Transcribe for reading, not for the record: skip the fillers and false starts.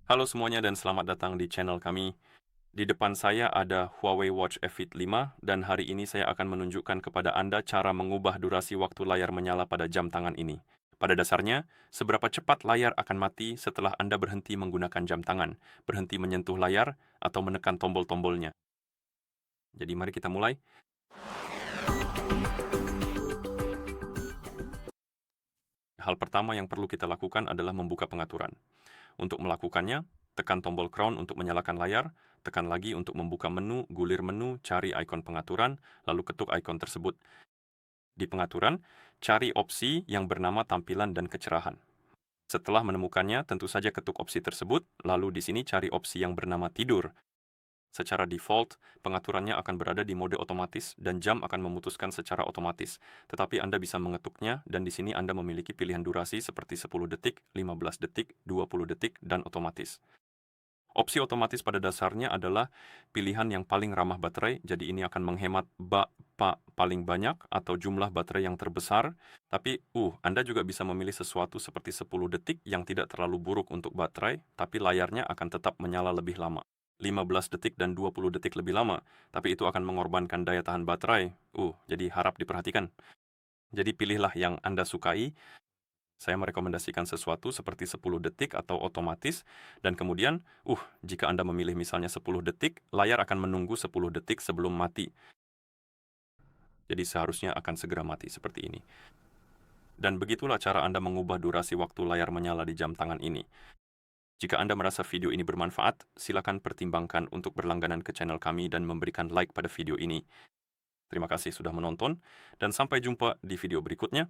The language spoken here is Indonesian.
Halo semuanya dan selamat datang di channel kami. Di depan saya ada Huawei Watch F-Fit 5 dan hari ini saya akan menunjukkan kepada Anda cara mengubah durasi waktu layar menyala pada jam tangan ini. Pada dasarnya, seberapa cepat layar akan mati setelah Anda berhenti menggunakan jam tangan, berhenti menyentuh layar, atau menekan tombol-tombolnya. Jadi mari kita mulai. Hal pertama yang perlu kita lakukan adalah membuka pengaturan. Untuk melakukannya, tekan tombol crown untuk menyalakan layar, tekan lagi untuk membuka menu, gulir menu, cari ikon pengaturan, lalu ketuk ikon tersebut. Di pengaturan, cari opsi yang bernama tampilan dan kecerahan. Setelah menemukannya, tentu saja ketuk opsi tersebut, lalu di sini cari opsi yang bernama tidur. Secara default, pengaturannya akan berada di mode otomatis dan jam akan memutuskan secara otomatis. Tetapi Anda bisa mengetuknya dan di sini Anda memiliki pilihan durasi seperti 10 detik, 15 detik, 20 detik, dan otomatis. Opsi otomatis pada dasarnya adalah pilihan yang paling ramah baterai, jadi ini akan menghemat paling banyak atau jumlah baterai yang terbesar. Tapi, Anda juga bisa memilih sesuatu seperti 10 detik yang tidak terlalu buruk untuk baterai, tapi layarnya akan tetap menyala lebih lama. 15 detik dan 20 detik lebih lama, tapi itu akan mengorbankan daya tahan baterai. Jadi harap diperhatikan. Jadi pilihlah yang Anda sukai. Saya merekomendasikan sesuatu seperti 10 detik atau otomatis, dan kemudian, jika Anda memilih misalnya 10 detik, layar akan menunggu 10 detik sebelum mati. Jadi seharusnya akan segera mati seperti ini. Dan begitulah cara Anda mengubah durasi waktu layar menyala di jam tangan ini. Jika Anda merasa video ini bermanfaat, silakan pertimbangkan untuk berlangganan ke channel kami dan memberikan like pada video ini. Terima kasih sudah menonton, dan sampai jumpa di video berikutnya.